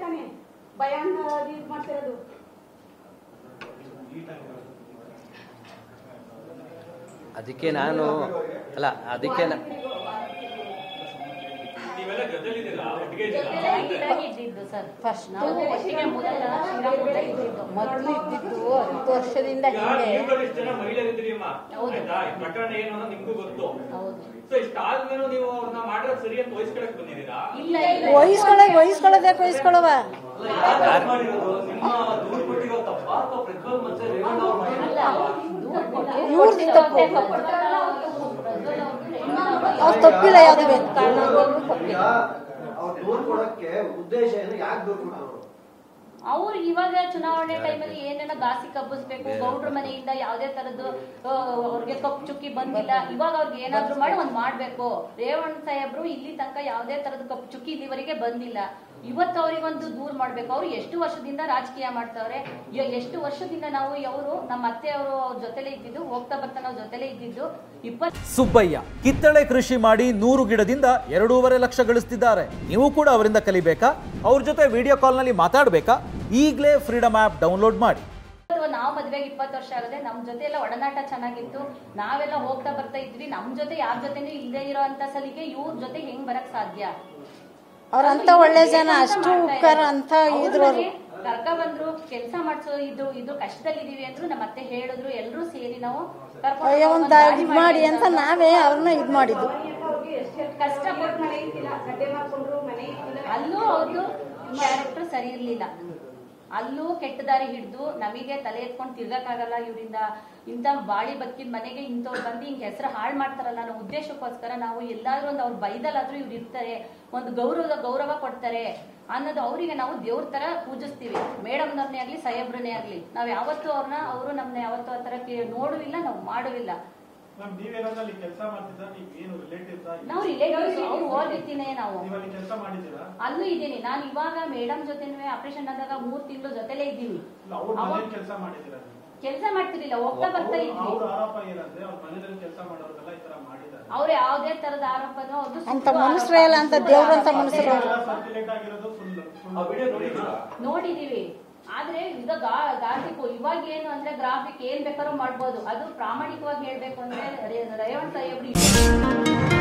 ತಾನೆ ಭಯಾಂಗ ಇದು ಮಾಡ್ತಿರೋದು. ಅದಕ್ಕೆ ನಾನು ಅಲ್ಲ ಅದಕ್ಕೆ ಮೊದಲು ಇದ್ದಿದ್ದು 10 ವರ್ಷದಿಂದ ವಹಿಸ್ಕೊಳ್ಳೋವ ತಪ್ಪಿಲ್ಲ ಯಾವ್ದು ಅವ್ರು ಇವಾಗ ಚುನಾವಣೆ ಟೈಮಲ್ಲಿ ಏನೇನೋ ಗಾಸಿ ಕಬ್ಬಿಸ್ಬೇಕು, ಗೌಡ್ರ ಮನೆಯಿಂದ ಯಾವ್ದೇ ತರದ್ದು ಅವ್ರಿಗೆ ಕಪ್ಪು ಚುಕ್ಕಿ ಬಂದಿಲ್ಲ, ಇವಾಗ ಅವ್ರಿಗೆ ಏನಾದ್ರು ಮಾಡಿ ಒಂದ್ ಮಾಡ್ಬೇಕು. ರೇವಣ್ಣ ಸಾಹೇಬ್ರು ಇಲ್ಲಿ ತನಕ ಯಾವ್ದೇ ತರದ ಕಪ್ಪು ಚುಕ್ಕಿ ಇಲ್ಲಿವರೆಗೆ ಬಂದಿಲ್ಲ. ಇವತ್ತು ಅವ್ರಿಗೊಂದು ದೂರ ಮಾಡ್ಬೇಕು. ಅವ್ರು ಎಷ್ಟು ವರ್ಷದಿಂದ ರಾಜಕೀಯ ಮಾಡ್ತಾವ್ರೆ, ಎಷ್ಟು ವರ್ಷದಿಂದ ನಾವು ಅವರು ನಮ್ಮ ಅತ್ತೆಯವರು ಅವ್ರ ಜೊತೆಲೆ ಇದ್ದಿದ್ದು, ಹೋಗ್ತಾ ಬರ್ತಾ ನಾವು ಜೊತೆಲೆ ಇದ್ದಿದ್ದು. ಸುಬ್ಬಯ್ಯ ಕಿತ್ತಳೆ ಕೃಷಿ ಮಾಡಿ 100 ಗಿಡದಿಂದ 2.5 ಲಕ್ಷ ಗಳಿಸ್ತಿದ್ದಾರೆ. ನೀವು ಕೂಡ ಅವರಿಂದ ಕಲಿಬೇಕಾ? ಅವ್ರ ಜೊತೆ ವಿಡಿಯೋ ಕಾಲ್ ನಲ್ಲಿ ಮಾತಾಡ್ಬೇಕಾ? ಈಗಲೇ ಫ್ರೀಡಮ್ ಆಪ್ ಡೌನ್ಲೋಡ್ ಮಾಡಿ. ನಾವು ಮದ್ವೆಗೆ 20 ವರ್ಷ ಆಗಿದೆ. ನಮ್ ಜೊತೆ ಎಲ್ಲ ಒಡನಾಟ ಚೆನ್ನಾಗಿತ್ತು. ನಾವೆಲ್ಲ ಹೋಗ್ತಾ ಬರ್ತಾ ಇದ್ವಿ. ನಮ್ ಜೊತೆ ಯಾರ ಜೊತೆನೂ ಇಲ್ಲದೆ ಇರೋ ಅಂತ ಸಲಿಗೆ ಇವ್ರ ಜೊತೆ ಹೆಂಗ್ ಬರಕ್ ಸಾಧ್ಯ? ಅವ್ರಂತ ಒಳ್ಳೆ ಜನ, ಅಷ್ಟು ಉಪಕಾರ ಅಂತ ಇದ್ರು. ಕರ್ಕ ಬಂದ್ರು, ಕೆಲಸ ಮಾಡ್ಸೋ ಇದು ಕಷ್ಟದಲ್ಲಿ ಇದೀವಿ ಅಂದ್ರು ನಮ್ಮ ಅತ್ತೆ ಹೇಳಿದ್ರು. ಎಲ್ರು ಸೇರಿ ನಾವು ಮಾಡಿ ಅಂತ ನಾವೇ ಅವ್ರನ್ನ ಇದ್ ಮಾಡಿದ್ದು. ಕಷ್ಟಪಟ್ಟು ಮನೆ ಇದ್ದಿಲ್ಲ, ಗಡ್ಡೆ ಮಾಡ್ಕೊಂಡ್ರು, ಮನೆ ಅಲ್ಲೂ ಅವ್ರದ್ದು ಕ್ಯಾರೆಕ್ಟರ್ ಸರಿ ಇರ್ಲಿಲ್ಲ. ಅಲ್ಲೂ ಕೆಟ್ಟ ದಾರಿ ಹಿಡಿದು ನಮಗೆ ತಲೆ ಎತ್ಕೊಂಡು ತಿರ್ಗಕ್ಕಾಗಲ್ಲ ಇವರಿಂದ, ಇಂಥ ಬಾಳಿ ಬದುಕಿದ ಮನೆಗೆ ಇಂಥವ್ರು ಬಂದು ಹಿಂಗ್ ಹೆಸರು ಹಾಳು ಮಾಡ್ತಾರಲ್ಲ ಅನ್ನೋ ಉದ್ದೇಶಕ್ಕೋಸ್ಕರ ನಾವು ಎಲ್ಲಾದ್ರೂ ಒಂದು ಅವ್ರ ಬೈದಲ್ಲಾದ್ರೂ ಇವ್ರು ಇರ್ತಾರೆ, ಒಂದು ಗೌರವ ಕೊಡ್ತಾರೆ ಅನ್ನೋದು ಅವರಿಗೆ ನಾವು ದೇವ್ರ ತರ ಪೂಜಿಸ್ತೀವಿ. ಮೇಡಮ್ನವ್ರನ್ನೇ ಆಗ್ಲಿ ಸಾಹೇಬ್ರನ್ನೇ ಆಗ್ಲಿ ನಾವು ಯಾವತ್ತೂ ಅವರು ನಮ್ನ ಯಾವತ್ತೂ ಆ ತರ ನೋಡುವಿಲ್ಲ, ನಾವು ಮಾಡುವಿಲ್ಲ. ನಾವು ರಿಲೇಟಿವ್ಸ್ ಅವ್ರು ಓದಿರ್ತೀನಿ. ನಾವು ಅಲ್ಲೂ ಇದ್ದೀನಿ. ನಾನು ಇವಾಗ ಮೇಡಮ್ ಜೊತೆ ಆಪರೇಷನ್ ಆದಾಗ 3 ತಿಂಗಳು ಜೊತೆಲೇ ಇದ್ದೀನಿ. ಕೆಲಸ ಮಾಡ್ತಿರ್ಲಿಲ್ಲ, ಹೋಗ್ತಾ ಬರ್ತಾ ಇದ್ವಿ. ಅವ್ರು ಯಾವ್ದೇ ತರದ ಆರೋಪನೋ ಅಂತ ಮನುಷ್ಯರೇ ಅಲ್ಲ ಅಂತ ದೇವ್ರಂತ ಮನುಷ್ಯರು ನೋಡಿದೀವಿ. ಆದ್ರೆ ಈಗ ಗಾಸಿಪು ಇವಾಗ ಏನು ಅಂದ್ರೆ ಗ್ರಾಫಿಕ್ ಏನ್ ಬೇಕಾದ್ರೂ ಮಾಡ್ಬೋದು. ಅದು ಪ್ರಾಮಾಣಿಕವಾಗಿ ಹೇಳ್ಬೇಕು ಅಂದ್ರೆ ರೇವಣ್ಣ ಸಾಹೇಬ್ರು